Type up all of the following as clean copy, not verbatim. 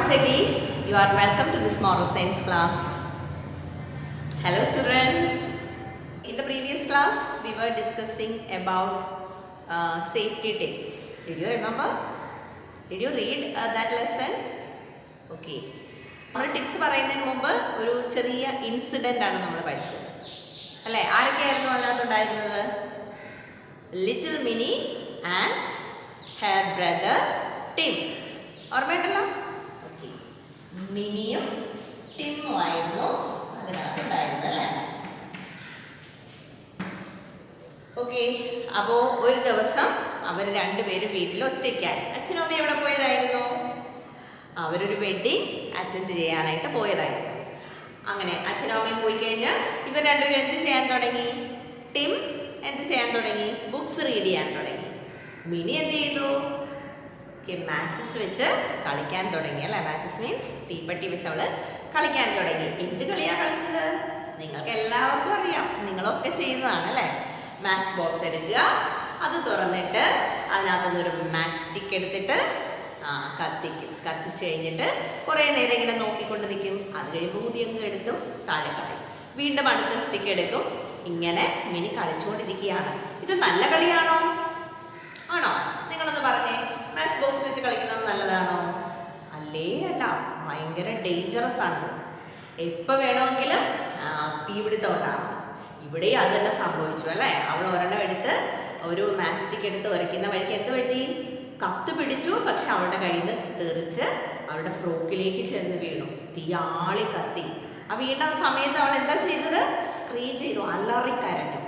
Once again, you are welcome to this moral science class. Hello children. In the previous class, we were discussing about safety tips. Did you remember? Did you read that lesson? Okay. നമ്മൾ tips പറയുന്നതിന് മുമ്പ് ഒരു ചെറിയ incident ആണ് നമ്മൾ പഠിച്ചത് അല്ലേ? ആരൊക്കെയായിരുന്നു അതിനകത്തുണ്ടായിരുന്നത്? Little Mini and her brother Tim. ഓർമ്മയുണ്ടല്ലോ? ഓക്കെ. മിനിയും ടിമ്മും ആയിരുന്നു അതിനകത്തുണ്ടായിരുന്നത് അല്ലേ? ഓക്കെ. അപ്പോൾ ഒരു ദിവസം അവർ രണ്ടുപേരും വീട്ടിൽ ഒറ്റയ്ക്കായി. അച്ഛനും അമ്മയും എവിടെ പോയതായിരുന്നു? അവരൊരു വെഡ്ഡിങ് അറ്റൻഡ് ചെയ്യാനായിട്ട് പോയതായിരുന്നു. അങ്ങനെ അച്ഛനും അമ്മയും പോയി കഴിഞ്ഞാൽ ഇവർ രണ്ടുപേരും എന്ത് ചെയ്യാൻ തുടങ്ങി? ടിം എന്ത് ചെയ്യാൻ തുടങ്ങി? ബുക്സ് റീഡ് ചെയ്യാൻ തുടങ്ങി. മിനി എന്ത് ചെയ്തു? മാച്ചസ് വെച്ച് കളിക്കാൻ തുടങ്ങി അല്ലേ? മാച്ചസ് മീൻസ് തീപ്പെട്ടി വെച്ച് അവൾ കളിക്കാൻ തുടങ്ങി. എന്ത് കളിയാണ് കളിച്ചത്? നിങ്ങൾക്ക് എല്ലാവർക്കും അറിയാം, നിങ്ങളൊക്കെ ചെയ്യുന്നതാണ് അല്ലേ? മാച്ച് ബോക്സ് എടുക്കുക, അത് തുറന്നിട്ട് അതിനകത്തുനിന്നൊരു മാച്ച് സ്റ്റിക്ക് എടുത്തിട്ട് കത്തിക്കും. കത്തിച്ച് കഴിഞ്ഞിട്ട് കുറേ നേരം ഇങ്ങനെ നോക്കിക്കൊണ്ട് നിൽക്കും. അത് കഴിയുമ്പോൾ ഊതിയങ്ങ് എടുത്തും താഴെ കളയും. വീണ്ടും അടുത്ത സ്റ്റിക്ക് എടുക്കും. ഇങ്ങനെ മിനി കളിച്ചുകൊണ്ടിരിക്കുകയാണ്. ഇത് നല്ല കളിയാണോ? ആണോ? നിങ്ങളൊന്ന് പറഞ്ഞേ, മാച്ച് ബോക്സ് വെച്ച് കളിക്കുന്നത് നല്ലതാണോ? അല്ലേ അല്ല, ഭയങ്കര ഡേഞ്ചറസ് ആണ്. എപ്പോൾ വേണമെങ്കിലും തീപിടുത്തം ഉണ്ടാകും. ഇവിടെ അത് തന്നെ സംഭവിച്ചു അല്ലേ? അവൾ ഒരെണ്ണം എടുത്ത് ഒരു മാച്ച് സ്റ്റിക്ക് എടുത്ത് ഉരയ്ക്കുന്ന വഴിക്ക് എന്ത് പറ്റി? കത്ത് പിടിച്ചു. പക്ഷെ അവളുടെ കയ്യിൽ നിന്ന് തെറിച്ച് അവളുടെ ഫ്രോക്കിലേക്ക് ചെന്ന് വീണു. തീയാളി കത്തി. ആ വീണ സമയത്ത് അവൾ എന്താ ചെയ്തത്? സ്ക്രീൻ ചെയ്തു, അലറിക്കരഞ്ഞു.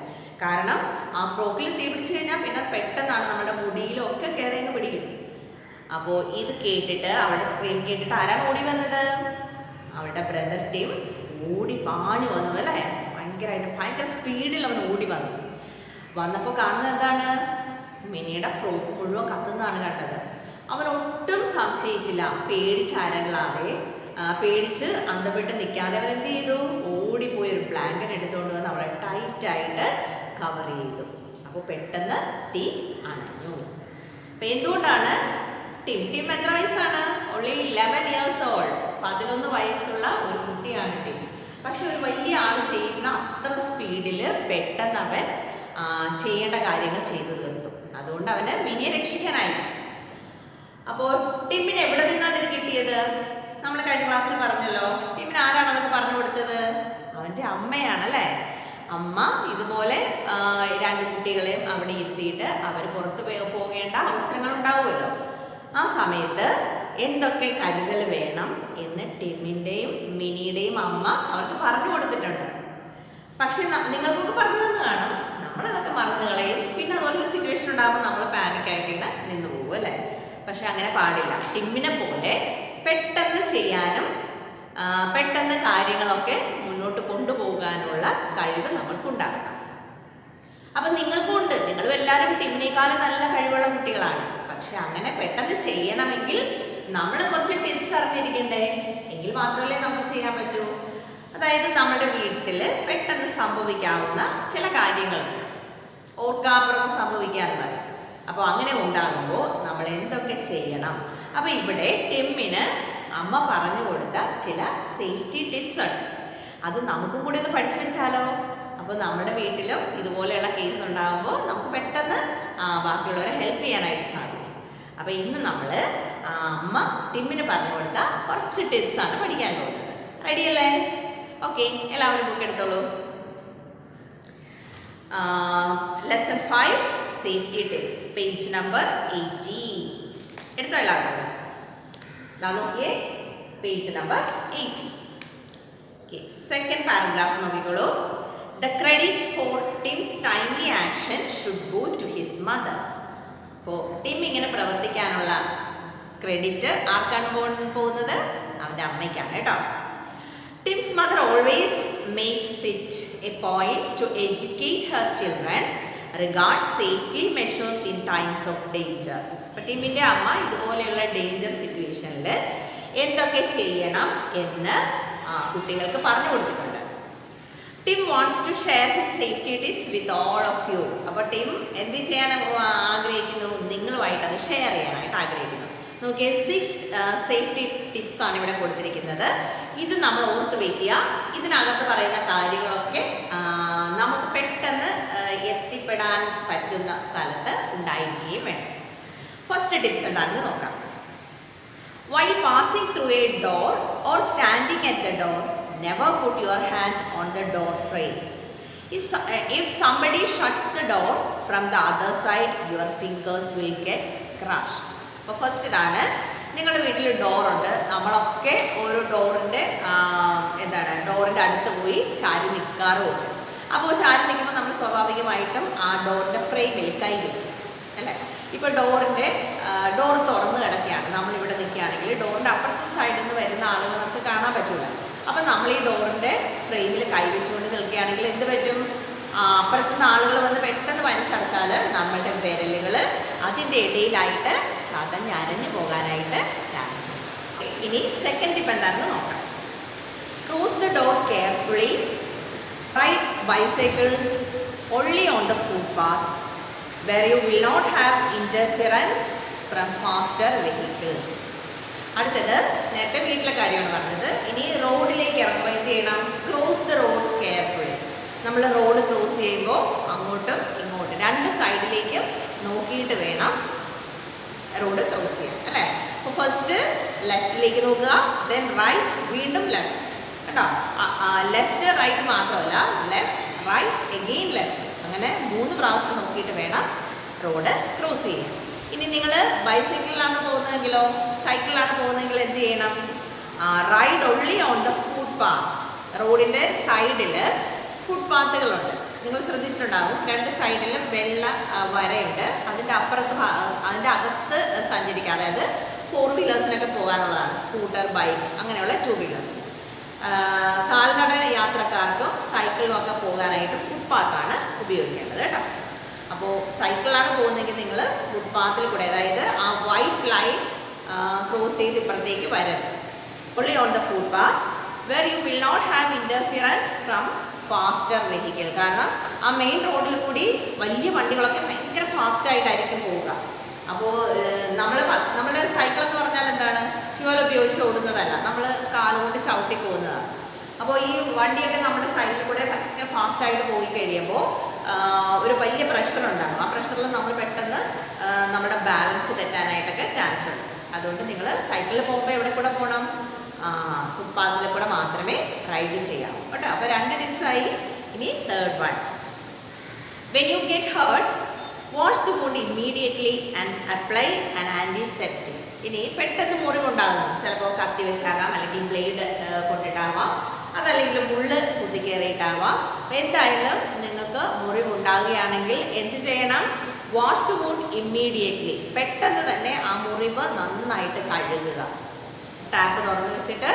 കാരണം ആ ഫ്രോക്കിൽ തീ പിടിച്ചു കഴിഞ്ഞാൽ പിന്നെ പെട്ടെന്നാണ് നമ്മുടെ മുടിയിലൊക്കെ കയറി അങ്ങ് പിടിക്കും. അപ്പോൾ ഇത് കേട്ടിട്ട്, അവളുടെ സ്ക്രീൻ കേട്ടിട്ട് ആരാണ് ഓടി വന്നത്? അവളുടെ ബ്രദർ ടിം ഓടി പാഞ്ഞു വന്നു അല്ലേ? ഭയങ്കര സ്പീഡിൽ അവൻ ഓടി വന്നു. വന്നപ്പോൾ കാണുന്നത് എന്താണ്? മിനിയുടെ ഫ്രോക്ക് മുഴുവൻ കത്തുന്നതാണ് കണ്ടത്. അവൻ ഒട്ടും സംശയിച്ചില്ല. പേടിച്ച് അന്തപ്പെട്ട് നിൽക്കാതെ അവൻ എന്ത് ചെയ്തു? ഓടിപ്പോയി ഒരു ബ്ലാങ്കറ്റ് എടുത്തുകൊണ്ട് വന്ന് അവളെ ടൈറ്റായിട്ട് കവർ ചെയ്തു. അപ്പോൾ പെട്ടെന്ന് തീ അണഞ്ഞു. അപ്പം എന്തുകൊണ്ടാണ്? ടിം എത്ര വയസ്സാണ്? Only 11 years old. 11 വയസ്സുള്ള ഒരു കുട്ടിയാണ് ടിം. പക്ഷെ ഒരു വലിയ ആൾ ചെയ്യുന്ന അത്ര സ്പീഡിൽ പെട്ടെന്ന് അവൻ ചെയ്യേണ്ട കാര്യങ്ങൾ ചെയ്തു തീർത്തു. അതുകൊണ്ട് അവന് മിനിയെ രക്ഷിക്കാനായി. അപ്പോൾ ടിമ്മിന് എവിടെ നിന്നാണ് ഇത് കിട്ടിയത്? നമ്മൾ കഴിഞ്ഞ ക്ലാസ്സിൽ പറഞ്ഞല്ലോ, ടിമ്മിന് ആരാണ് അതൊക്കെ പറഞ്ഞു കൊടുത്തത്? അവൻ്റെ അമ്മയാണല്ലേ? അമ്മ ഇതുപോലെ രണ്ട് കുട്ടികളെയും അവിടെ ഇരുത്തിയിട്ട് അവർ പുറത്ത് പോകേണ്ട അവസരങ്ങൾ ഉണ്ടാവുമല്ലോ. ആ സമയത്ത് എന്തൊക്കെ കരുതൽ വേണം എന്ന് ടിമ്മിൻ്റെയും മിനിയുടെയും അമ്മ അവർക്ക് പറഞ്ഞു കൊടുത്തിട്ടുണ്ട്. പക്ഷെ നിങ്ങൾക്കൊക്കെ പറഞ്ഞു തന്നു കാണും, നമ്മളതൊക്കെ മറന്നു കളയും. പിന്നെ അതുപോലെ സിറ്റുവേഷൻ ഉണ്ടാകുമ്പോൾ നമ്മൾ പാനിക്കായിട്ട് ഇങ്ങനെ നിന്ന് പോകും അല്ലേ? പക്ഷെ അങ്ങനെ പാടില്ല. ടിമ്മിനെ പോലെ പെട്ടെന്ന് ചെയ്യാനും പെട്ടെന്ന് കാര്യങ്ങളൊക്കെ മുന്നോട്ട് കൊണ്ടുപോകാനുള്ള കഴിവ് നമ്മൾക്കുണ്ടാകണം. അപ്പം നിങ്ങൾക്കുണ്ട്. നിങ്ങളും എല്ലാവരും ടിമ്മിനേക്കാളും നല്ല കഴിവുള്ള കുട്ടികളാണ്. പക്ഷെ അങ്ങനെ പെട്ടെന്ന് ചെയ്യണമെങ്കിൽ നമ്മൾ കുറച്ച് ടിപ്സ് അറിഞ്ഞിരിക്കണ്ടേ? എങ്കിൽ മാത്രമല്ലേ നമുക്ക് ചെയ്യാൻ പറ്റൂ. അതായത് നമ്മുടെ വീട്ടിൽ പെട്ടെന്ന് സംഭവിക്കാവുന്ന ചില കാര്യങ്ങളുണ്ട്, ഓർക്കാപ്പുറത്ത് സംഭവിക്കാറുണ്ട്. അപ്പോൾ അങ്ങനെ ഉണ്ടാകുമ്പോൾ നമ്മൾ എന്തൊക്കെ ചെയ്യണം? അപ്പോൾ ഇവിടെ ടിമ്മിന് അമ്മ പറഞ്ഞു കൊടുത്ത ചില സേഫ്റ്റി ടിപ്സ് ഉണ്ട്. അത് നമുക്കും കൂടി ഒന്ന് പഠിച്ചു വെച്ചാലോ? അപ്പോൾ നമ്മുടെ വീട്ടിലും ഇതുപോലെയുള്ള കേസ് ഉണ്ടാകുമ്പോൾ നമുക്ക് പെട്ടെന്ന് ബാക്കിയുള്ളവരെ ഹെൽപ്പ് ചെയ്യാനായിട്ട് സാധിക്കും. അപ്പോൾ ഇന്ന് നമ്മൾ അമ്മ ടിമ്മിന് പറഞ്ഞു കൊടുത്ത കുറച്ച് ടിപ്സാണ് പഠിക്കാൻ പോകുന്നത്. റെഡിയല്ലേ? ഓക്കെ, എല്ലാവരും ബുക്ക് എടുത്തോളൂ. Lesson 5 safety tips, page number 80. എടുത്തോ എല്ലാവരും? നോക്കിയേ, page number 80. Okay, second paragraph നോക്കിക്കോളൂ. The credit for Tim's timely action should go to his mother. അപ്പോൾ ടിം ഇങ്ങനെ പ്രവർത്തിക്കാനുള്ള ക്രെഡിറ്റ് ആർക്കാണ് പോകുന്നത്? അവൻ്റെ അമ്മയ്ക്കാണ് കേട്ടോ. Tim's mother always makes it a point to educate her children regard safety measures in times of danger. അപ്പോൾ ടിമ്മിൻ്റെ അമ്മ ഇതുപോലെയുള്ള ഡേഞ്ചർ സിറ്റുവേഷനിൽ എന്തൊക്കെ ചെയ്യണം എന്ന് കുട്ടികൾക്ക് പറഞ്ഞു കൊടുത്തിട്ടുണ്ട്. Tim wants to share his safety tips with all of you. അപ്പോൾ ടിം എന്ത് ചെയ്യാൻ ആഗ്രഹിക്കുന്നു? നിങ്ങളുമായിട്ട് അത് ഷെയർ ചെയ്യാനായിട്ട് ആഗ്രഹിക്കുന്നു. നോക്കിയേ 6 സേഫ്റ്റി ടിപ്സ് ആണ് ഇവിടെ കൊടുത്തിരിക്കുന്നത്. ഇത് നമ്മൾ ഓർത്ത് വയ്ക്കുക. ഇതിനകത്ത് പറയുന്ന കാര്യങ്ങളൊക്കെ നമുക്ക് പെട്ടെന്ന് എത്തിപ്പെടാൻ പറ്റുന്ന സ്ഥലത്ത് ഉണ്ടായിരിക്കുകയും വേണം. ഫസ്റ്റ് ടിപ്സ് എന്താണെന്ന് നോക്കാം. While passing through a door or standing at the door, never put your hand on the door frame. If somebody shuts the door from the other side, your fingers will get crushed. അപ്പോൾ first ഇതാണ്, നിങ്ങളുടെ വീട്ടിൽ ഡോറുണ്ട്. നമ്മളൊക്കെ ഓരോ ഡോറിൻ്റെ ഡോറിൻ്റെ അടുത്ത് പോയി ചാരി നിൽക്കാറുമുണ്ട്. അപ്പോൾ ചാരി നിൽക്കുമ്പോൾ നമ്മൾ സ്വാഭാവികമായിട്ടും ആ ഡോറിൻ്റെ ഫ്രെയിമിൽ കൈ വയ്ക്കും അല്ലേ. ഇപ്പോൾ ഡോർ തുറന്ന് കിടക്കുകയാണ്, നമ്മളിവിടെ നിൽക്കുകയാണെങ്കിൽ ഡോറിൻ്റെ അപ്പുറത്തെ സൈഡിൽ നിന്ന് വരുന്ന ആളുകൾ നമുക്ക് കാണാൻ പറ്റില്ല. അപ്പം നമ്മൾ ഈ ഡോറിൻ്റെ ഫ്രെയിമിൽ കൈവച്ചുകൊണ്ട് നിൽക്കുകയാണെങ്കിൽ എന്ത് പറ്റും? അപ്പുറത്തുനിന്ന് ആളുകൾ വന്ന് പെട്ടെന്ന് വലിച്ചടച്ചാൽ നമ്മളുടെ വിരലുകൾ അതിൻ്റെ ഇടയിലായിട്ട് ചതഞ്ഞരഞ്ഞു പോകാനായിട്ട് ചാൻസ്. ഇനി സെക്കൻഡ് ടിപ്പ് എന്താണെന്ന് നോക്കാം. Cross the door carefully. Ride bicycles only on the footpath where you will not have interference from faster vehicles. അടുത്തത് നേരത്തെ വീട്ടിലെ കാര്യമാണ് പറഞ്ഞത്. ഇനി റോഡിലേക്ക് ഇറങ്ങുമ്പോൾ എന്ത് ചെയ്യണം? Cross the road carefully. നമ്മൾ റോഡ് ക്രോസ് ചെയ്യുമ്പോൾ അങ്ങോട്ടും ഇങ്ങോട്ടും രണ്ട് സൈഡിലേക്കും നോക്കിയിട്ട് വേണം റോഡ് ക്രോസ് ചെയ്യാൻ അല്ലേ. അപ്പോൾ ഫസ്റ്റ് ലെഫ്റ്റിലേക്ക് നോക്കുക, ദെൻ റൈറ്റ്, വീണ്ടും ലെഫ്റ്റ് കേട്ടോ. ലെഫ്റ്റ് റൈറ്റ് മാത്രമല്ല, ലെഫ്റ്റ് റൈറ്റ് എഗെയിൻ ലെഫ്റ്റ്, അങ്ങനെ 3 പ്രാവശ്യം നോക്കിയിട്ട് വേണം റോഡ് ക്രോസ് ചെയ്യാൻ. ഇനി നിങ്ങൾ ബൈസൈക്കിളിലാണ് പോകുന്നതെങ്കിലോ സൈക്കിളിലാണ് പോകുന്നതെങ്കിൽ എന്ത് ചെയ്യണം? Ride only on the footpath. റോഡിൻ്റെ സൈഡിൽ ഫുട്പാത്തുകളുണ്ട്, നിങ്ങൾ ശ്രദ്ധിച്ചിട്ടുണ്ടാകും. 2 സൈഡിലും വെള്ള വരയുണ്ട്. അതിൻ്റെ അതിൻ്റെ അകത്ത് സഞ്ചരിക്കുക, അതായത് 4 വീലേഴ്സിനൊക്കെ പോകാനുള്ളതാണ്. സ്കൂട്ടർ, ബൈക്ക്, അങ്ങനെയുള്ള 2 വീലേഴ്സ്. കാൽനട യാത്രക്കാർക്കും സൈക്കിളും ഒക്കെ പോകാനായിട്ട് ഫുട്പാത്താണ് ഉപയോഗിക്കേണ്ടത് കേട്ടോ. അപ്പോൾ സൈക്കിളാണ് പോകുന്നതെങ്കിൽ നിങ്ങൾ ഫുട്പാത്തിൽ കൂടെ, അതായത് ആ വൈറ്റ് ലൈൻ ക്രോസ് ചെയ്ത് ഇപ്പുറത്തേക്ക് വരരുത്. Only on the footpath where you will not have interference from faster vehicle. കാരണം ആ മെയിൻ റോഡിൽ കൂടി വലിയ വണ്ടികളൊക്കെ ഭയങ്കര ഫാസ്റ്റായിട്ടായിരിക്കും പോവുക. അപ്പോൾ നമ്മുടെ സൈക്കിൾ എന്ന് പറഞ്ഞാൽ എന്താണ്? ഫ്യൂവൽ ഉപയോഗിച്ച് ഓടുന്നതല്ല, നമ്മൾ കാലുകൊണ്ട് ചവിട്ടി പോകുന്നതാണ്. അപ്പോൾ ഈ വണ്ടിയൊക്കെ നമ്മുടെ സൈഡിൽ കൂടെ ഭയങ്കര ഫാസ്റ്റായിട്ട് പോയി കഴിയുമ്പോൾ ഒരു വലിയ പ്രഷർ ഉണ്ടാകും. ആ പ്രഷറിൽ നമ്മൾ പെട്ടെന്ന് നമ്മുടെ ബാലൻസ് തെറ്റാനായിട്ടൊക്കെ ചാൻസ് ഉണ്ട്. അതുകൊണ്ട് നിങ്ങൾ സൈക്കിളിൽ പോകുമ്പോൾ എവിടെ കൂടെ പോകണം? ഫുട്പാത്തിൽ കൂടെ മാത്രമേ റൈഡ് ചെയ്യാവൂ കേട്ടോ. അപ്പോൾ 2 ടിപ്സായി. ഇനി third one, when you get hurt wash the wound immediately and apply an antiseptic. ഇനി പെട്ടെന്ന് മുറിവുണ്ടാകുന്നു, ചിലപ്പോൾ കത്തി വെച്ചാകാം, അല്ലെങ്കിൽ ബ്ലേഡ് കൊണ്ടിട്ടാവാം, അതല്ലെങ്കിൽ മുള്ള് കുത്തിക്കയറിയിട്ടാവാം. എന്തായാലും നിങ്ങൾക്ക് മുറിവുണ്ടാകുകയാണെങ്കിൽ എന്ത് ചെയ്യണം? Wash the wound immediately. പെട്ടെന്ന് തന്നെ ആ മുറിവ് നന്നായിട്ട് കഴുകുക. ടാപ്പ് തുറന്ന് വെച്ചിട്ട്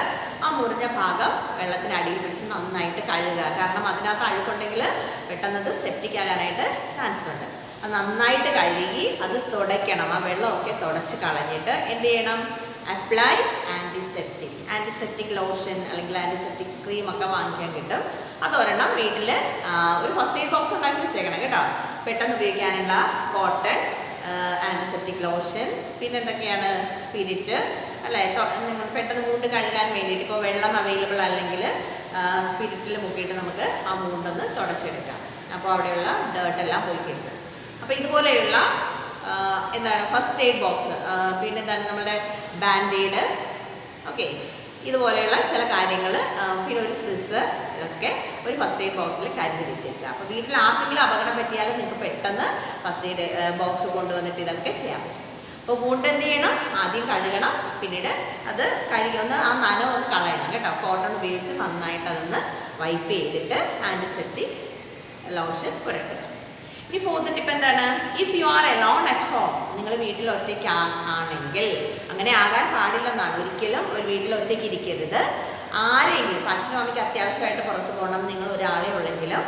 ആ മുറിഞ്ഞ ഭാഗം വെള്ളത്തിനടിയിൽ പിടിച്ച് നന്നായിട്ട് കഴുകുക. കാരണം അതിനകത്ത് അഴുക്കുണ്ടെങ്കിൽ പെട്ടെന്നത് സെപ്റ്റിക് ആകാനായിട്ട് ചാൻസ് ഉണ്ട്. അത് നന്നായിട്ട് കഴുകി അത് തുടയ്ക്കണം. ആ വെള്ളമൊക്കെ തുടച്ച് കളഞ്ഞിട്ട് എന്ത് ചെയ്യണം? അപ്ലൈ ആൻറ്റിസെപ്റ്റിക് ലോഷൻ അല്ലെങ്കിൽ ആൻറ്റിസെപ്റ്റിക് ക്രീമൊക്കെ വാങ്ങിക്കാൻ കിട്ടും. അതൊരെണ്ണം വീട്ടിൽ ഒരു ഫസ്റ്റ് എയ്ഡ് ബോക്സ് ഉണ്ടാക്കി വെച്ചേക്കണം കേട്ടോ. പെട്ടെന്ന് ഉപയോഗിക്കാനുള്ള കോട്ടൺ, ആൻറ്റിസെപ്റ്റിക് ലോഷൻ, പിന്നെ എന്തൊക്കെയാണ്, സ്പിരിറ്റ് അല്ലേ. നിങ്ങൾ പെട്ടെന്ന് വൂണ്ട് കഴുകാൻ വേണ്ടിയിട്ട് ഇപ്പോൾ വെള്ളം അവൈലബിൾ അല്ലെങ്കിൽ സ്പിരിറ്റിൽ മുക്കിയിട്ട് നമുക്ക് ആ വൂണ്ടൊന്ന് തുടച്ചെടുക്കാം. അപ്പോൾ അവിടെയുള്ള ഡേർട്ടെല്ലാം പോയി കിട്ടും. അപ്പോൾ ഇതുപോലെയുള്ള ഫസ്റ്റ് എയ്ഡ് ബോക്സ്, പിന്നെ നമ്മുടെ ബാൻഡേഡ്, ഓക്കെ, ഇതുപോലെയുള്ള ചില കാര്യങ്ങൾ, പിന്നെ ഒരു സിസർ, ഇതൊക്കെ ഒരു ഫസ്റ്റ് എയ്ഡ് ബോക്സിൽ കരുതി വെച്ചേക്കുക. അപ്പോൾ വീട്ടിൽ ആർക്കെങ്കിലും അപകടം പറ്റിയാലും നിങ്ങൾക്ക് പെട്ടെന്ന് ഫസ്റ്റ് എയ്ഡ് ബോക്സ് കൊണ്ടുവന്നിട്ട് ഇതൊക്കെ ചെയ്യാൻ പറ്റും. അപ്പോൾ വൂണ്ട് എന്ത് ചെയ്യണം? ആദ്യം കഴുകണം, പിന്നീട് അത് കഴുകി ആ നനവൊന്ന് കളയണം കേട്ടോ. കോട്ടൺ ഉപയോഗിച്ച് നന്നായിട്ട് അതൊന്ന് വൈപ്പ് ചെയ്തിട്ട് ആൻറ്റിസെപ്റ്റിക് ലോഷൻ പുരട്ടുക. ഇനി ഫോർത്ത് ടിപ്പ് എന്താണ്? If you are alone at home, നിങ്ങൾ വീട്ടിൽ ഒറ്റയ്ക്ക് ആണെങ്കിൽ, അങ്ങനെ ആകാൻ പാടില്ലെന്നാണ്, ഒരിക്കലും ഒരു വീട്ടിൽ ഒറ്റയ്ക്ക് ഇരിക്കരുത്. ആരെങ്കിലും അച്ഛനും അമ്മയ്ക്ക് അത്യാവശ്യമായിട്ട് പുറത്ത് പോകണം, നിങ്ങൾ ഒരാളെ ഉള്ളെങ്കിലും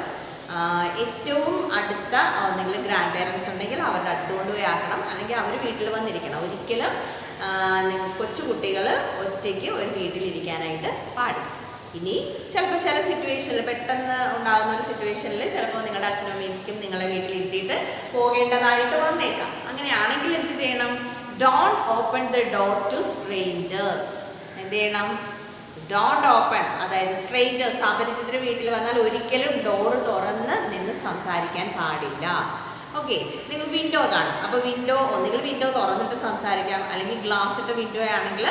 ഏറ്റവും അടുത്ത നിങ്ങൾ ഗ്രാൻഡ് പേരൻസ് ഉണ്ടെങ്കിൽ അവരുടെ അടുത്ത് കൊണ്ടുപോയി ആക്കണം, അല്ലെങ്കിൽ അവർ വീട്ടിൽ വന്നിരിക്കണം. ഒരിക്കലും കൊച്ചുകുട്ടികൾ ഒറ്റയ്ക്ക് ഒരു വീട്ടിലിരിക്കാനായിട്ട് പാടില്ല. ഇനി ചിലപ്പോൾ ചില സിറ്റുവേഷനിൽ, പെട്ടെന്ന് ഉണ്ടാകുന്ന ഒരു സിറ്റുവേഷനിൽ ചിലപ്പോൾ നിങ്ങളുടെ അച്ഛനും അമ്മയ്ക്കും നിങ്ങളെ വീട്ടിലിരുത്തിയിട്ട് പോകേണ്ടതായിട്ട് വന്നേക്കാം. അങ്ങനെയാണെങ്കിൽ എന്ത് ചെയ്യണം? Don't open the door to strangers. എന്ത് ചെയ്യണം? ഡോണ്ട് ഓപ്പൺ, അതായത് സ്ട്രേഞ്ചേഴ്സ്, അപരിചിതർ വീട്ടിൽ വന്നാൽ ഒരിക്കലും ഡോറ് തുറന്ന് നിന്ന് സംസാരിക്കാൻ പാടില്ല. ഓക്കെ, നിങ്ങൾ വിൻഡോ കാണും. അപ്പോൾ വിൻഡോ ഒന്നുകിൽ വിൻഡോ തുറന്നിട്ട് സംസാരിക്കാം, അല്ലെങ്കിൽ ഗ്ലാസ് ഇട്ട വിൻഡോ ആണെങ്കിൽ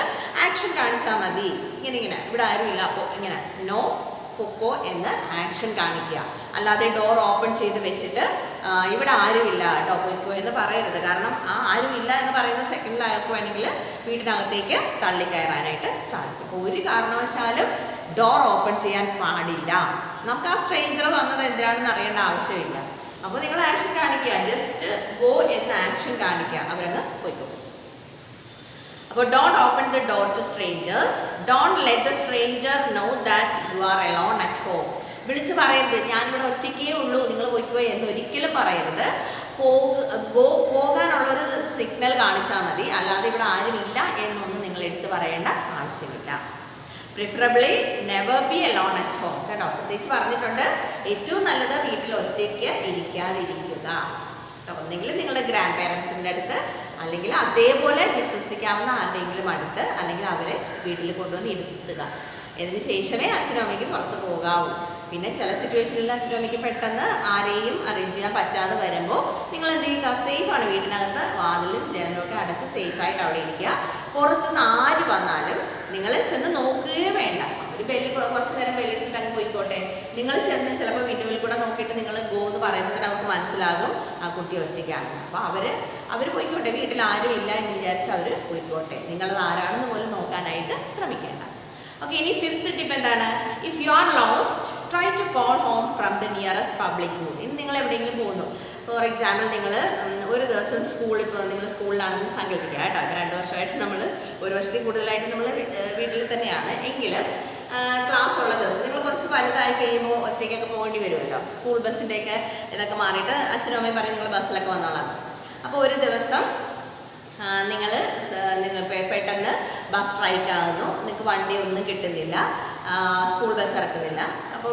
ആക്ഷൻ കാണിച്ചാൽ മതി. ഇങ്ങനെ ഇവിടെ ആരുമില്ല, അപ്പോൾ ഇങ്ങനെ നോ കൊക്കോ എന്ന് ആക്ഷൻ കാണിക്കുക. അല്ലാതെ ഡോർ ഓപ്പൺ ചെയ്ത് വെച്ചിട്ട് ഇവിടെ ആരുമില്ല കേട്ടോ കൊക്കോ എന്ന് പറയരുത്. കാരണം ആ ആരുമില്ല എന്ന് പറയുന്ന സെക്കൻഡിൽ അയാൾക്ക് വേണമെങ്കിൽ വീട്ടിനകത്തേക്ക് തള്ളിക്കയറാനായിട്ട് സാധിക്കും. അപ്പോൾ ഒരു കാരണവശാലും ഡോർ ഓപ്പൺ ചെയ്യാൻ പാടില്ല. നമുക്ക് ആ സ്ട്രേഞ്ചർ വന്നത് എന്തിനാണെന്ന് അറിയേണ്ട ആവശ്യമില്ല. അപ്പോൾ നിങ്ങൾ ആക്ഷൻ കാണിക്കുക, ജസ്റ്റ് ഗോ എന്ന് ആക്ഷൻ കാണിക്കുക, അവരങ്ങ് പോയിക്കോ. അപ്പോൾ don't open the door to strangers. Don't let the stranger know that you are alone at home. വിളിച്ച് പറയരുത് ഞാനിവിടെ ഒറ്റയ്ക്കേ ഉള്ളൂ നിങ്ങൾ പോയിക്കോ എന്ന് ഒരിക്കലും പറയരുത്. പോകാനുള്ളൊരു സിഗ്നൽ കാണിച്ചാൽ മതി, അല്ലാതെ ഇവിടെ ആരുമില്ല എന്നൊന്നും നിങ്ങൾ എടുത്ത് പറയേണ്ട ആവശ്യമില്ല. Preferably never be alone at home കേട്ടോ. പ്രത്യേകിച്ച് പറഞ്ഞിട്ടുണ്ട് ഏറ്റവും നല്ലത് വീട്ടിൽ ഒറ്റയ്ക്ക് ഇരിക്കാതിരിക്കുക. ഒന്നെങ്കിൽ നിങ്ങളുടെ ഗ്രാൻഡ് പേരൻസിൻ്റെ അടുത്ത്, അല്ലെങ്കിൽ അതേപോലെ വിശ്വസിക്കാവുന്ന ആരുടെയെങ്കിലും അടുത്ത്, അല്ലെങ്കിൽ അവരെ വീട്ടിൽ കൊണ്ടുവന്ന് ഇരുത്തുക. ഇതിന് ശേഷമേ അച്ഛനും അമ്മയ്ക്ക് പുറത്ത് പോകാവൂ. പിന്നെ ചില സിറ്റുവേഷനിൽ അച്ഛനും അമ്മയ്ക്ക് പെട്ടെന്ന് ആരെയും അറേഞ്ച് ചെയ്യാൻ പറ്റാതെ വരുമ്പോൾ നിങ്ങൾ എന്ത് ചെയ്യുക? സേഫാണ്, വീട്ടിനകത്ത് വാതിലും ജനലൊക്കെ അടച്ച് സേഫായിട്ട് അവിടെ ഇരിക്കുക. പുറത്തുനിന്ന് ആര് വന്നാലും നിങ്ങൾ ചെന്ന് നോക്കുകയേ വേണ്ട. ഒരു ബെല്ല് കുറച്ച് നേരം ബെല്ലടിച്ചിട്ട് അങ്ങ് പോയിക്കോട്ടെ. നിങ്ങൾ ചെന്ന് ചിലപ്പോൾ വിൻഡോയിൽ കൂടെ നോക്കിയിട്ട് നിങ്ങൾ ഗോ എന്ന് പറയുമ്പോൾ തന്നെ അവർക്ക് മനസ്സിലാകും ആ കുട്ടി ഒറ്റയ്ക്കാണ്. അപ്പോൾ അവർ പോയിക്കോട്ടെ, വീട്ടിൽ ആരും ഇല്ല എന്ന് വിചാരിച്ച് അവർ പോയിക്കോട്ടെ. നിങ്ങളത് ആരാണെന്ന് പോലും നോക്കാനായിട്ട് ശ്രമിക്കേണ്ട. ഓക്കെ, ഇനി ഫിഫ്ത്ത് ടിപ്പ് എന്താണ്? If you are lost try to call home from the nearest public booth. ഇനി നിങ്ങൾ എവിടെയെങ്കിലും പോകുന്നു, ഫോർ എക്സാമ്പിൾ നിങ്ങൾ ഒരു ദിവസം സ്കൂളിൽ ഇപ്പോൾ നിങ്ങൾ സ്കൂളിലാണെന്ന് സങ്കല്പിക്കുക കേട്ടോ. 2 വർഷമായിട്ട് നമ്മൾ, 1 വർഷത്തിൽ കൂടുതലായിട്ട് നമ്മൾ വീട്ടിൽ തന്നെയാണ് എങ്കിലും ക്ലാസ് ഉള്ള ദിവസം നിങ്ങൾ കുറച്ച് വലുതായി കഴിയുമ്പോൾ ഒറ്റയ്ക്കൊക്കെ പോകേണ്ടി വരുമല്ലോ. സ്കൂൾ ബസ്സിൻ്റെയൊക്കെ ഇതൊക്കെ മാറിയിട്ട് അച്ഛനും അമ്മയും പറയും നിങ്ങൾ ബസ്സിലൊക്കെ വന്നോളാം. അപ്പോൾ ഒരു ദിവസം നിങ്ങൾ പെട്ടെന്ന് ബസ് സ്ട്രൈക്ക് ആകുന്നു, നിങ്ങൾക്ക് വണ്ടി ഒന്നും കിട്ടുന്നില്ല, സ്കൂൾ ബസ് ഇറക്കുന്നില്ല. അപ്പോൾ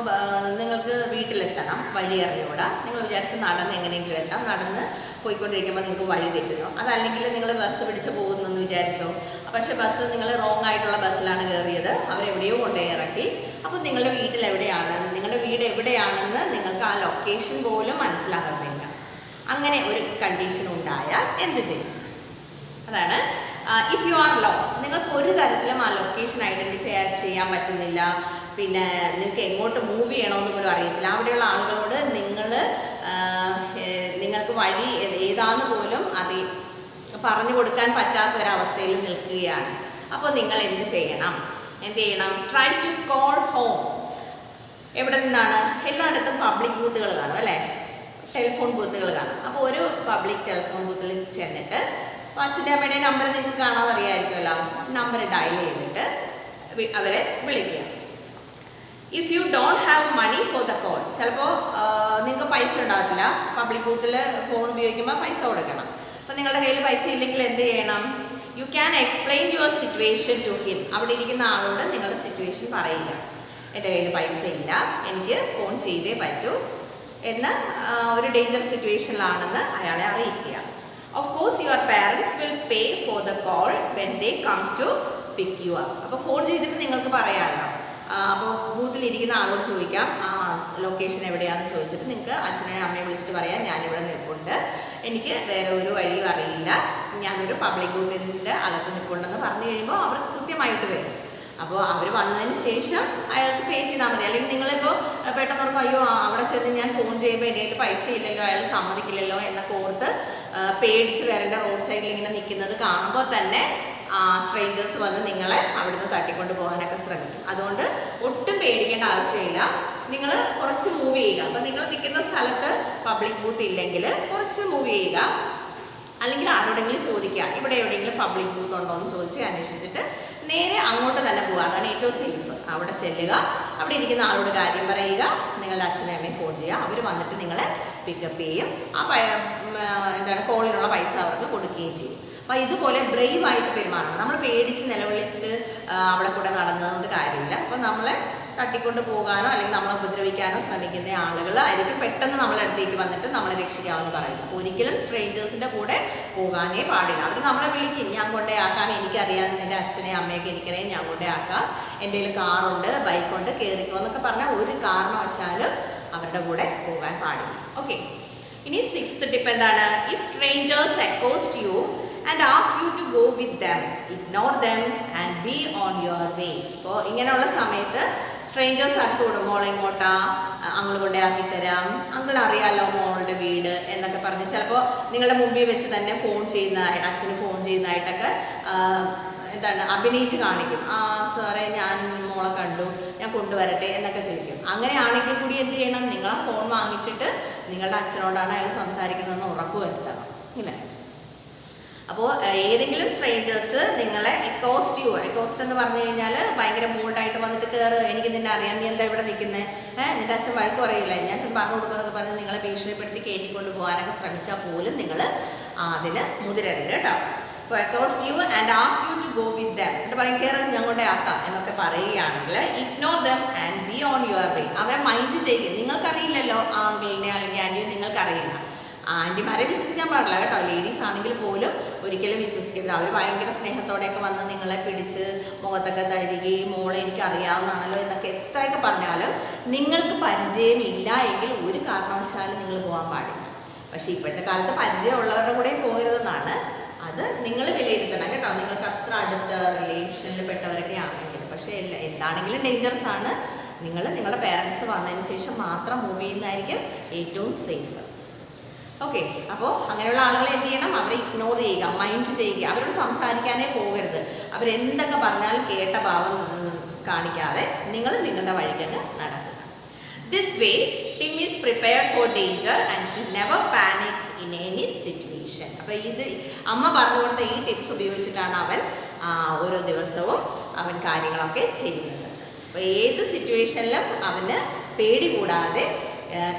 നിങ്ങൾക്ക് വീട്ടിലെത്തണം, വഴി അറിഞ്ഞുകൂടാ. നിങ്ങൾ വിചാരിച്ച് നടന്ന് എങ്ങനെയെങ്കിലും എത്താം. നടന്ന് പോയിക്കൊണ്ടിരിക്കുമ്പോൾ നിങ്ങൾക്ക് വഴി തെറ്റുന്നു. അതല്ലെങ്കിൽ നിങ്ങൾ ബസ് പിടിച്ച് പോകുന്നെന്ന് വിചാരിച്ചോ, പക്ഷേ ബസ് നിങ്ങൾ റോങ് ആയിട്ടുള്ള ബസ്സിലാണ് കയറിയത്, അവരെവിടെയോ കൊണ്ടുപോയി ഇറക്കി. അപ്പോൾ നിങ്ങളുടെ വീട്ടിൽ എവിടെയാണ്, നിങ്ങളുടെ വീട് എവിടെയാണെന്ന് നിങ്ങൾക്ക് ആ ലൊക്കേഷൻ പോലും മനസ്സിലാകുന്നില്ല. അങ്ങനെ ഒരു കണ്ടീഷൻ ഉണ്ടായാൽ എന്ത് ചെയ്യും? അതാണ് ഇഫ് യു ആർ ലോസ്റ്റ്. നിങ്ങൾക്ക് ഒരു തരത്തിലും ആ ലൊക്കേഷൻ ഐഡൻറ്റിഫൈ ചെയ്യാൻ പറ്റുന്നില്ല, പിന്നെ നിങ്ങൾക്ക് എങ്ങോട്ട് മൂവ് ചെയ്യണമെന്ന് പോലും അറിയത്തില്ല. അവിടെയുള്ള ആളുകളോട് നിങ്ങൾക്ക് വഴി ഏതാന്ന് പോലും പറഞ്ഞു കൊടുക്കാൻ പറ്റാത്ത ഒരവസ്ഥയിൽ നിൽക്കുകയാണ്. അപ്പോൾ നിങ്ങൾ എന്ത് ചെയ്യണം? Try to call home. എവിടെ നിന്നാണ്? എല്ലായിടത്തും പബ്ലിക് ബൂത്തുകൾ കാണും അല്ലേ, ടെലിഫോൺ ബൂത്തുകൾ കാണും. അപ്പോൾ ഒരു പബ്ലിക് ടെലിഫോൺ ബൂത്തിൽ ചെന്നിട്ട് അച്ഛൻ്റെ അമ്മയുടെ നമ്പർ നിങ്ങൾക്ക് കാണാതെ അറിയാമായിരിക്കുമല്ലോ, നമ്പർ ഡയൽ ചെയ്തിട്ട് അവരെ വിളിക്കുക. If you don't have money for the call, ചിലപ്പോൾ നിങ്ങൾക്ക് പൈസ ഉണ്ടാകത്തില്ല. പബ്ലിക് ബൂത്തിൽ ഫോൺ ഉപയോഗിക്കുമ്പോൾ പൈസ കൊടുക്കണം. അപ്പോൾ നിങ്ങളുടെ കയ്യിൽ പൈസ ഇല്ലെങ്കിൽ എന്ത് ചെയ്യണം? You can explain your situation to him. അവിടെ ഇരിക്കുന്ന ആളോട് നിങ്ങളുടെ സിറ്റുവേഷൻ പറയുക. എൻ്റെ കയ്യിൽ പൈസ ഇല്ല, എനിക്ക് ഫോൺ ചെയ്തേ പറ്റൂ എന്ന്, ഒരു ഡേഞ്ചർ സിറ്റുവേഷനിലാണെന്ന് അയാളെ അറിയിക്കുക. Of course your parents will pay for the call when they come to pick you up. അപ്പോൾ ഫോൺ ചെയ്തിട്ട് നിങ്ങൾക്ക് പറയാമല്ലോ. അപ്പോൾ ബൂത്തിലിരിക്കുന്ന ആളോട് ചോദിക്കാം ലൊക്കേഷൻ എവിടെയാണെന്ന് ചോദിച്ചിട്ട് നിങ്ങൾക്ക് അച്ഛനെയും അമ്മയെ വിളിച്ചിട്ട് പറയാം ഞാനിവിടെ നിൽപ്പുണ്ട്, എനിക്ക് വേറെ ഒരു വഴിയും അറിയില്ല, ഞാനൊരു പബ്ലിക് ബൂത്തിൻ്റെ അകത്ത് നിൽപ്പുണ്ടെന്ന് പറഞ്ഞു കഴിയുമ്പോൾ അവർ കൃത്യമായിട്ട് വരും. അപ്പോൾ അവർ വന്നതിന് ശേഷം അയാൾക്ക് പേ ചെയ്താൽ മതി. അല്ലെങ്കിൽ നിങ്ങളിപ്പോൾ പെട്ടെന്ന് ഓർക്കും അയ്യോ അവിടെ ചെന്ന് ഞാൻ ഫോൺ ചെയ്യുമ്പോൾ എൻ്റെ കയ്യിൽ പൈസ ഇല്ലല്ലോ, അയാൾ സമ്മതിക്കില്ലല്ലോ എന്നൊക്കെ ഓർത്ത് പേടിച്ച് വരേണ്ട റോഡ് സൈഡിൽ ഇങ്ങനെ നിൽക്കുന്നത് കാണുമ്പോൾ തന്നെ സ്ട്രേഞ്ചേഴ്സ് വന്ന് നിങ്ങളെ അവിടുന്ന് തട്ടിക്കൊണ്ട് പോകാനൊക്കെ ശ്രമിക്കും. അതുകൊണ്ട് ഒട്ടും പേടിക്കേണ്ട ആവശ്യമില്ല. നിങ്ങൾ കുറച്ച് മൂവ് ചെയ്യുക. അപ്പോൾ നിങ്ങൾ നിൽക്കുന്ന സ്ഥലത്ത് പബ്ലിക് ബൂത്ത് ഇല്ലെങ്കിൽ കുറച്ച് മൂവ് ചെയ്യുക, അല്ലെങ്കിൽ ആരോടെങ്കിലും ചോദിക്കുക ഇവിടെ എവിടെയെങ്കിലും പബ്ലിക് ബൂത്ത് ഉണ്ടോ എന്ന് ചോദിച്ച് അന്വേഷിച്ചിട്ട് നേരെ അങ്ങോട്ട് തന്നെ പോവുക. അതാണ് ഏറ്റവും സേഫ്. അവിടെ ചെല്ലുക, അവിടെ ഇരിക്കുന്ന ആളോട് കാര്യം പറയുക, നിങ്ങളുടെ അച്ഛനെ അമ്മയെ ഫോൺ ചെയ്യുക, അവർ വന്നിട്ട് നിങ്ങളെ പിക്കപ്പ് ചെയ്യും. കോളിനുള്ള പൈസ അവർക്ക് കൊടുക്കുകയും ചെയ്യും. അപ്പോൾ ഇതുപോലെ ബ്രേവായിട്ട് പെരുമാറണം. നമ്മൾ പേടിച്ച് നിലവിളിച്ച് അവിടെ കൂടെ നടന്നതുകൊണ്ട് കാര്യമില്ല. അപ്പോൾ നമ്മളെ തട്ടിക്കൊണ്ട് പോകാനോ അല്ലെങ്കിൽ നമ്മളെ ഉപദ്രവിക്കാനോ ശ്രമിക്കുന്ന ആളുകൾ ആയിരിക്കും പെട്ടെന്ന് നമ്മളെ അടുത്തേക്ക് വന്നിട്ട് നമ്മളെ രക്ഷിക്കാമെന്ന് പറയുന്നത്. ഒരിക്കലും സ്ട്രേഞ്ചേഴ്സിൻ്റെ കൂടെ പോകാനേ പാടില്ല. അവർ നമ്മളെ വിളിക്കും, ഞാൻ കൊണ്ടേ ആക്കാം, എനിക്കറിയാം എൻ്റെ അച്ഛനെ അമ്മയൊക്കെ എനിക്കറിയാം, ഞാൻ കൊണ്ടേ ആക്കാം, എൻ്റെ കയ്യിൽ കാറുണ്ട്, ബൈക്കുണ്ട്, കയറിക്കോ എന്നൊക്കെ പറഞ്ഞാൽ ഒരു കാരണവശാലും അവരുടെ കൂടെ പോകാൻ പാടില്ല. ഓക്കെ, ഇനി 6th ടിപ്പ് എന്താണ്? If strangers accost you and ask you to go with them, ignore them and be on your way. അപ്പോൾ ഇങ്ങനെയുള്ള സമയത്ത് സ്ട്രേഞ്ചേഴ്സ് അടുത്ത് വിടും, മോളെ ഇങ്ങോട്ടാ, അങ്കിൾ കൊണ്ടേ ആക്കി തരാം, അങ്കിൾ അറിയാലോ മോളുടെ വീട് എന്നൊക്കെ പറഞ്ഞ് ചിലപ്പോൾ നിങ്ങളുടെ മുമ്പിൽ വെച്ച് തന്നെ ഫോൺ ചെയ്യുന്നതായിട്ട്, അച്ഛന് ഫോൺ ചെയ്യുന്നതായിട്ടൊക്കെ എന്താണ് അഭിനയിച്ച് കാണിക്കും. സാറേ ഞാൻ മോളെ കണ്ടു, ഞാൻ കൊണ്ടുവരട്ടെ എന്നൊക്കെ ചോദിക്കും. അങ്ങനെയാണെങ്കിൽ കൂടി എന്ത് ചെയ്യണം? നിങ്ങൾ ആ ഫോൺ വാങ്ങിച്ചിട്ട് നിങ്ങളുടെ അച്ഛനോടാണ് അയാൾ സംസാരിക്കുന്നതെന്ന് ഉറപ്പ് വരുത്തണം, ഇല്ലേ? അപ്പോൾ ഏതെങ്കിലും സ്ട്രേഞ്ചേഴ്സ് നിങ്ങളെ അക്കോസ്റ്റ് എന്ന് പറഞ്ഞു കഴിഞ്ഞാൽ ഭയങ്കര മൂൾഡായിട്ട് വന്നിട്ട് കയറ്, എനിക്ക് നിന്നെ അറിയാം, നീ എന്താ ഇവിടെ നിൽക്കുന്നത്, നിൻ്റെ അച്ഛൻ വഴക്ക് പറയില്ല, ഞാൻ അച്ഛൻ പറഞ്ഞു കൊടുക്കുന്നതൊക്കെ പറഞ്ഞ് നിങ്ങളെ ഭീഷണിപ്പെടുത്തി കയറ്റിക്കൊണ്ട് പോകാനൊക്കെ ശ്രമിച്ചാൽ പോലും നിങ്ങൾ അതിന് മുതിരരുത് കേട്ടോ. അപ്പോൾ accost you and ask you to go with them എന്നിട്ട് പറയും കയറി ഞങ്ങളുടെ ആക്കാം എന്നൊക്കെ പറയുകയാണെങ്കിൽ ignore them and be on your way. അവരെ മൈൻഡ് ചെയ്യുക. നിങ്ങൾക്കറിയില്ലല്ലോ ആ അങ്കിളിനെ അല്ലെങ്കിൽ ആൻറ്റിയെ, നിങ്ങൾക്കറിയില്ല. ആൻറ്റിമാരെ വിശ്വസിക്കാൻ പാടില്ല കേട്ടോ. ലേഡീസ് ആണെങ്കിൽ പോലും ഒരിക്കലും വിശ്വസിക്കരുത്. അവർ ഭയങ്കര സ്നേഹത്തോടെയൊക്കെ വന്ന് നിങ്ങളെ പിടിച്ച് മുഖത്തൊക്കെ തഴുകി മോളെ എനിക്ക് അറിയാവുന്നതാണല്ലോ എന്നൊക്കെ എത്രയൊക്കെ പറഞ്ഞാലും നിങ്ങൾക്ക് പരിചയമില്ല എങ്കിൽ ഒരു കാരണവശാലും നിങ്ങൾ പോകാൻ പാടില്ല. പക്ഷേ ഇപ്പോഴത്തെ കാലത്ത് പരിചയമുള്ളവരുടെ കൂടെ പോകരുതെന്നാണ്. അത് നിങ്ങൾ വിലയിരുത്തണം കേട്ടോ. നിങ്ങൾക്ക് അത്ര അടുത്ത റിലേഷനിൽ പെട്ടവരൊക്കെ ആണെങ്കിൽ. പക്ഷേ എന്താണെങ്കിലും ഡേഞ്ചറസ് ആണ്. നിങ്ങളുടെ പേരൻസ് വന്നതിന് ശേഷം മാത്രം മൂവ് ചെയ്യുന്നതായിരിക്കും ഏറ്റവും സേഫ്. ഓക്കെ, അപ്പോൾ അങ്ങനെയുള്ള ആളുകളെ എന്ത് ചെയ്യണം? അവരെ ഇഗ്നോർ ചെയ്യുക, മൈൻഡ് ചെയ്യുക, അവരോട് സംസാരിക്കാനേ പോകരുത്. അവരെന്തൊക്കെ പറഞ്ഞാലും കേട്ട ഭാവം കാണിക്കാതെ നിങ്ങൾ നിങ്ങളുടെ വഴിക്കങ്ങ് നടക്കുക. This way Tim is prepared for danger and he never panics in any situation. അപ്പോൾ ഇത് അമ്മ പറഞ്ഞു കൊടുത്ത ഈ ടിപ്സ് ഉപയോഗിച്ചിട്ടാണ് അവൻ ഓരോ ദിവസവും അവൻ കാര്യങ്ങളൊക്കെ ചെയ്യുന്നത്. അപ്പോൾ ഏത് സിറ്റുവേഷനിലും അവന് പേടി കൂടാതെ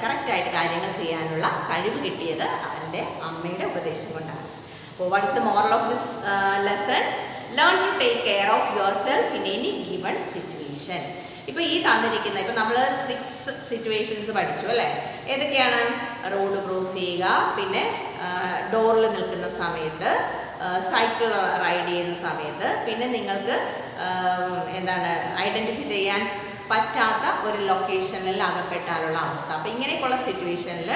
കറക്റ്റായിട്ട് കാര്യങ്ങൾ ചെയ്യാനുള്ള കഴിവ് കിട്ടിയത് അവൻ്റെ അമ്മയുടെ ഉപദേശം കൊണ്ടാണ്. അപ്പോൾ what is the moral of this lesson? Learn to take care of your self in any given situation. ഇപ്പോൾ ഈ തന്നിരിക്കുന്ന ഇപ്പോൾ നമ്മൾ 6 സിറ്റുവേഷൻസ് പഠിച്ചു അല്ലേ? ഏതൊക്കെയാണ്? റോഡ് ക്രോസ് ചെയ്യുക, പിന്നെ ഡോറിൽ നിൽക്കുന്ന സമയത്ത്, സൈക്കിൾ റൈഡ് ചെയ്യുന്ന സമയത്ത്, പിന്നെ നിങ്ങൾക്ക് എന്താണ് ഐഡൻറ്റിഫൈ ചെയ്യാൻ പറ്റാത്ത ഒരു ലൊക്കേഷനിൽ അകപ്പെട്ടാലുള്ള അവസ്ഥ. അപ്പോൾ ഇങ്ങനെയൊക്കെയുള്ള സിറ്റുവേഷനിൽ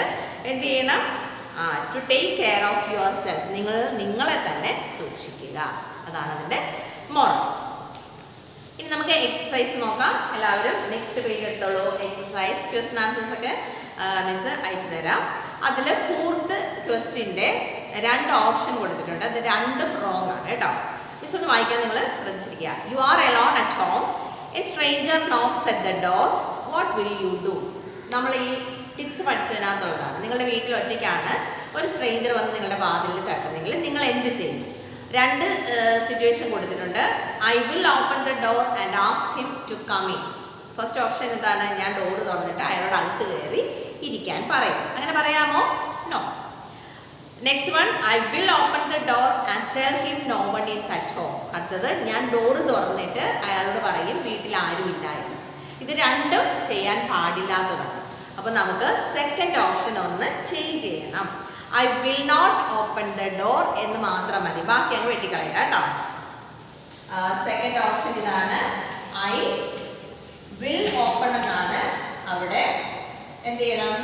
എന്ത് ചെയ്യണം? To take care of your self. നിങ്ങളെ തന്നെ സൂക്ഷിക്കുക. അതാണ് അതിൻ്റെ മോറൽ. ഇനി നമുക്ക് എക്സസൈസ് നോക്കാം. എല്ലാവരും നെക്സ്റ്റ് പേജ് എടുത്തോളൂ. എക്സസൈസ് ക്വസ്റ്റ്യൻ ആൻസേഴ്സ് ഒക്കെ മിസ് അയച്ചു തരാം. അതിൽ 4th ക്വസ്റ്റ്യൻ്റെ 2 ഓപ്ഷൻ കൊടുത്തിട്ടുണ്ട്. അത് 2 റോങ് ആണ് കേട്ടോ. മിസ് ഒന്ന് വായിക്കാൻ നിങ്ങൾ ശ്രദ്ധിച്ചിരിക്കുക. You are alone at home, a stranger knocks at the door, what will you do? നമ്മൾ ഈ ടിപ്സ് പഠിച്ചതിനകത്തുള്ളതാണ്. നിങ്ങളുടെ വീട്ടിൽ ഒറ്റയ്ക്കാണ്, ഒരു സ്ട്രേഞ്ചർ വന്ന് നിങ്ങളുടെ വാതിലിൽ തട്ടുന്നെങ്കിൽ നിങ്ങൾ എന്ത് ചെയ്യും? 2 സിറ്റുവേഷൻ കൊടുത്തിട്ടുണ്ട്. I will open the door and ask him to come in. First option എന്താണ്? ഞാൻ ഡോറ് തുറന്നിട്ട് അയാളോട് അകത്ത് കയറി ഇരിക്കാൻ പറയും. അങ്ങനെ പറയാമോ? No. Next one, I will open the door and tell him no one is at home. അടുത്തത്, ഞാൻ ഡോറ് തുറന്നിട്ട് അയാളോട് പറയും വീട്ടിൽ ആരും ഇല്ലായിരുന്നു. ഇത് 2ഉം ചെയ്യാൻ പാടില്ലാത്തതാണ്. അപ്പോൾ നമുക്ക് സെക്കൻഡ് ഓപ്ഷൻ ഒന്ന് ചേഞ്ച് ചെയ്യണം. I will not open the door എന്ന് മാത്രം മതി, ബാക്കി അങ്ങ് വെട്ടിക്കളയുക കേട്ടോ. സെക്കൻഡ് ഓപ്ഷൻ ഇതാണ്, ഐ വിൽ ഓപ്പൺ എന്നാണ്. അവിടെ എന്ത് ചെയ്യണം?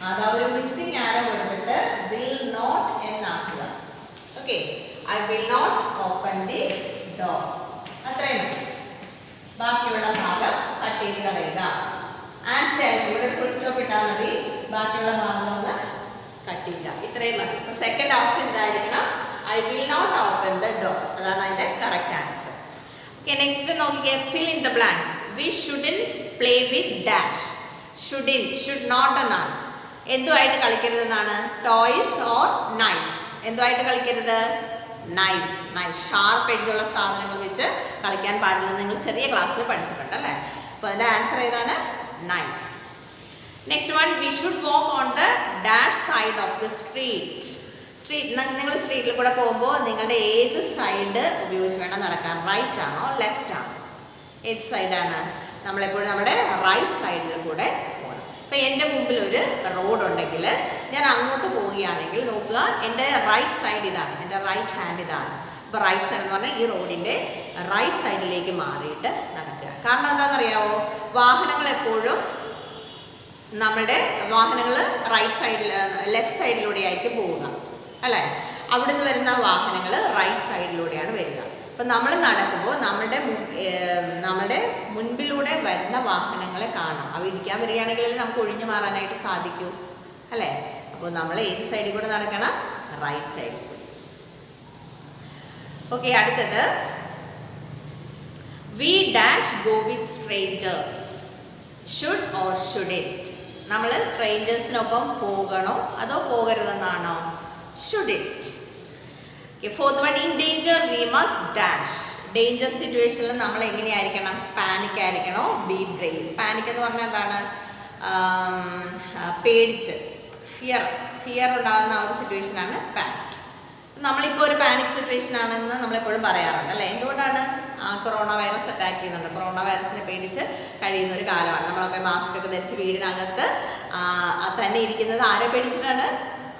അതാ ഒരു മിസ്സിംഗ് ആരോ കൊടുത്തിട്ട് വിൽ നോട്ട് എന്നാക്കുക. Okay, I will not open the door. അത്രയും മതി. ബാക്കിയുള്ള ഭാഗം കട്ട് ചെയ്ത് കളയുക. ആൻഡ് ടെൽ, ഇവിടെ ഫുൾ സ്റ്റോപ്പ് ഇട്ടാൽ മതി, ബാക്കിയുള്ള ഭാഗം ഒന്ന് കട്ട് ചെയ്യുക. ഇത്രയും മതി. അപ്പോൾ സെക്കൻഡ് ഓപ്ഷൻ ഇതായിരിക്കണം, I will not open the door. അതാണ് അതിൻ്റെ കറക്റ്റ് ആൻസർ. ഓക്കെ, നെക്സ്റ്റ് നോക്കിക്കേ. Fill in the blanks. We shouldn't play with dash. Shouldn't, should not എന്നാണ്. എന്തുമായിട്ട് കളിക്കരുതെന്നാണ്? Toys or knives. എന്തുമായിട്ട് കളിക്കരുത്? നൈഫ്സ്. ഷാർപ്പ് എഡ്ജുള്ള സാധനങ്ങൾ വെച്ച് കളിക്കാൻ പാടില്ലെന്ന് നിങ്ങൾ ചെറിയ ക്ലാസ്സിൽ പഠിച്ചിട്ടുണ്ട് അല്ലേ? അപ്പോൾ അതിൻ്റെ ആൻസർ ഏതാണ്? Knives. Next one, we should walk on the dash side of the street. നിങ്ങൾ സ്ട്രീറ്റിൽ കൂടെ പോകുമ്പോൾ നിങ്ങളുടെ ഏത് സൈഡ് ഉപയോഗിച്ച് വേണം നടക്കാൻ? റൈറ്റ് ആണോ ലെഫ്റ്റ് ആണോ? ഏത് സൈഡാണ്? നമ്മളെപ്പോഴും നമ്മുടെ റൈറ്റ് സൈഡിൽ കൂടെ പോകണം. ഇപ്പം എൻ്റെ മുമ്പിൽ ഒരു റോഡ് ഉണ്ടെങ്കിൽ ഞാൻ അങ്ങോട്ട് പോവുകയാണെങ്കിൽ നോക്കുക, എൻ്റെ റൈറ്റ് സൈഡ് ഇതാണ്, എൻ്റെ റൈറ്റ് ഹാൻഡ് ഇതാണ്. അപ്പോൾ റൈറ്റ് സൈഡ് എന്ന് പറഞ്ഞാൽ ഈ റോഡിൻ്റെ റൈറ്റ് സൈഡിലേക്ക് മാറിയിട്ട് നടക്കുക. കാരണം എന്താണെന്നറിയാമോ? വാഹനങ്ങൾ എപ്പോഴും നമ്മുടെ വാഹനങ്ങൾ റൈറ്റ് സൈഡിൽ ലെഫ്റ്റ് സൈഡിലൂടെ ആയിരിക്കും പോവുക അല്ലേ? അവിടുന്ന് വരുന്ന വാഹനങ്ങൾ റൈറ്റ് സൈഡിലൂടെയാണ് വരിക. അപ്പം നമ്മൾ നടക്കുമ്പോൾ നമ്മുടെ മുൻപിലൂടെ വരുന്ന വാഹനങ്ങളെ കാണാം. അവ ഇടിക്കാൻ വരികയാണെങ്കിൽ നമുക്ക് ഒഴിഞ്ഞു മാറാനായിട്ട് സാധിക്കൂ അല്ലേ? അപ്പോൾ നമ്മൾ ഏത് സൈഡിൽ കൂടെ നടക്കണം? റൈറ്റ് സൈഡിൽ കൂടി. ഓക്കെ, അടുത്തത് we dash go with strangers, should or shouldn't? നമ്മൾ സ്ട്രേഞ്ചേഴ്സിനൊപ്പം പോകണോ അതോ പോകരുതെന്നാണോ? Shouldn't. Fourth one, in danger we must dash. Danger സിറ്റുവേഷനിൽ നമ്മൾ എങ്ങനെയായിരിക്കണം? പാനിക് ആയിരിക്കണോ? Be brave. പാനിക് എന്ന് പറഞ്ഞാൽ എന്താണ്? പേടിച്ച് ഫിയർ ഉണ്ടാകുന്ന ആ ഒരു സിറ്റുവേഷനാണ് പാനിക്. നമ്മളിപ്പോൾ ഒരു പാനിക് സിറ്റുവേഷൻ ആണെന്ന് നമ്മളെപ്പോഴും പറയാറുണ്ട് അല്ലേ? എന്തുകൊണ്ടാണ്? കൊറോണ വൈറസ് അറ്റാക്ക് ചെയ്യുന്നുണ്ട്. കൊറോണ വൈറസിനെ പേടിച്ച് കഴിയുന്ന ഒരു കാലമാണ്. നമ്മളൊക്കെ മാസ്ക് ഒക്കെ ധരിച്ച് വീടിനകത്ത് തന്നെ ഇരിക്കുന്നത് ആരെ പേടിച്ചിട്ടാണ്?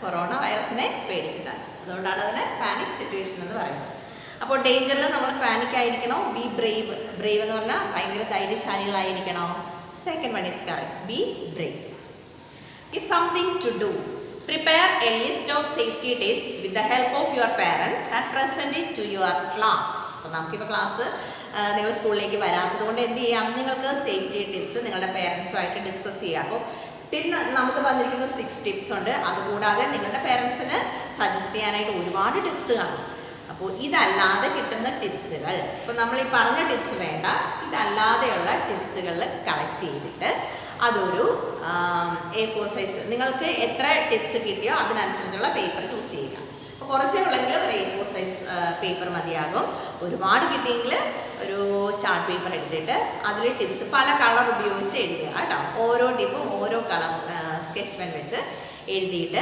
കൊറോണ വൈറസിനെ പേടിച്ചിട്ടാണ്. അതുകൊണ്ടാണ് അതിനെ പാനിക് സിറ്റുവേഷൻ എന്ന് പറയുന്നത്. അപ്പോൾ ഡേഞ്ചറിൽ നമ്മൾ പാനിക് ആയിരിക്കണോ? Be brave. ബ്രേവ് എന്ന് പറഞ്ഞാൽ ഭയങ്കര ധൈര്യശാലികളായിരിക്കണോ? Second one is correct, be brave. Is something to do. Prepare a list of safety tips with the help of your parents and present it to your class. അപ്പോൾ നമുക്കിപ്പോൾ class നിങ്ങൾ സ്കൂളിലേക്ക് വരാത്തത് കൊണ്ട് എന്ത് ചെയ്യാം? നിങ്ങൾക്ക് സേഫ്റ്റി ടിപ്സ് നിങ്ങളുടെ പേരൻസുമായിട്ട് ഡിസ്കസ് ചെയ്യാം. അപ്പോൾ നമുക്ക് വന്നിരിക്കുന്ന 6 ടിപ്സ് ഉണ്ട്. അതുകൂടാതെ നിങ്ങളുടെ പേരൻസിന് സജസ്റ്റ് ചെയ്യാനായിട്ട് ഒരുപാട് ടിപ്സ് കാണും. അപ്പോൾ ഇതല്ലാതെ കിട്ടുന്ന ടിപ്സുകൾ, ഇപ്പോൾ നമ്മൾ ഈ പറഞ്ഞ ടിപ്സ് വേണ്ട, ഇതല്ലാതെയുള്ള ടിപ്സുകൾ കളക്ട് ചെയ്തിട്ട് അതൊരു A4 സൈസ്, നിങ്ങൾക്ക് എത്ര ടിപ്സ് കിട്ടിയോ അതിനനുസരിച്ചുള്ള പേപ്പർ ചൂസ് ചെയ്യുക. അപ്പോൾ കുറച്ചേ ഉള്ളെങ്കിൽ ഒരു A4 സൈസ് പേപ്പർ മതിയാകും. ഒരുപാട് കിട്ടിയെങ്കിൽ ഒരു ചാർട്ട് പേപ്പർ എടുത്തിട്ട് അതിൽ ടിപ്സ് പല കളർ ഉപയോഗിച്ച് എഴുതുക കേട്ടോ. ഓരോ ടിപ്പും ഓരോ കളർ സ്കെച്ച് പെൻ വെച്ച് എഴുതിയിട്ട്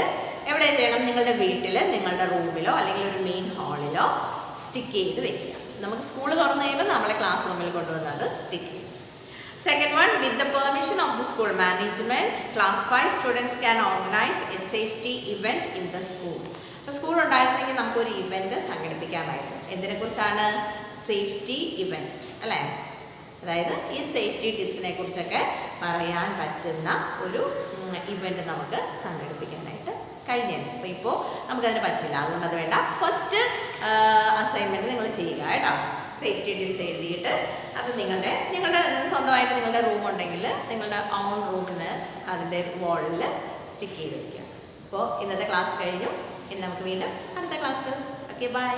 എവിടെ ചെയ്യണം? നിങ്ങളുടെ വീട്ടിൽ, നിങ്ങളുടെ റൂമിലോ അല്ലെങ്കിൽ ഒരു മെയിൻ ഹാളിലോ സ്റ്റിക്ക് ചെയ്ത് വെക്കുക. നമുക്ക് സ്കൂൾ തുറന്നു കഴിയുമ്പോൾ നമ്മളെ ക്ലാസ് റൂമിൽ കൊണ്ടുവന്നത് സ്റ്റിക്ക് ചെയ്യും. Second one, with the permission of the school management, class 5 students can organize a safety event in the school. അപ്പോൾ സ്കൂൾ ഉണ്ടായിരുന്നെങ്കിൽ നമുക്കൊരു ഇവൻറ്റ് സംഘടിപ്പിക്കാമായിരുന്നു. എന്തിനെക്കുറിച്ചാണ്? സേഫ്റ്റി ഇവൻറ്റ് അല്ലേ? അതായത് ഈ സേഫ്റ്റി ടിപ്സിനെ കുറിച്ചൊക്കെ പറയാൻ പറ്റുന്ന ഒരു ഇവൻറ്റ് നമുക്ക് സംഘടിപ്പിക്കാനായിട്ട് കഴിഞ്ഞിരുന്നു. അപ്പോൾ ഇപ്പോൾ നമുക്കതിന് പറ്റില്ല, അതുകൊണ്ട് അത് വേണ്ട. ഫസ്റ്റ് അസൈൻമെൻറ്റ് നിങ്ങൾ ചെയ്യുക കേട്ടോ. സേഫ്റ്റി ടിപ്സ് എഴുതിയിട്ട് അത് നിങ്ങളുടെ സ്വന്തമായിട്ട് നിങ്ങളുടെ റൂം ഉണ്ടെങ്കിൽ നിങ്ങളുടെ ഓൺ റൂമിന് അതിൻ്റെ വാളിൽ സ്റ്റിക്ക് ചെയ്ത് വയ്ക്കുക. അപ്പോൾ ഇന്നത്തെ ക്ലാസ് കഴിഞ്ഞു. ഇനി നമുക്ക് വീണ്ടും അടുത്ത ക്ലാസ്. Okay, by.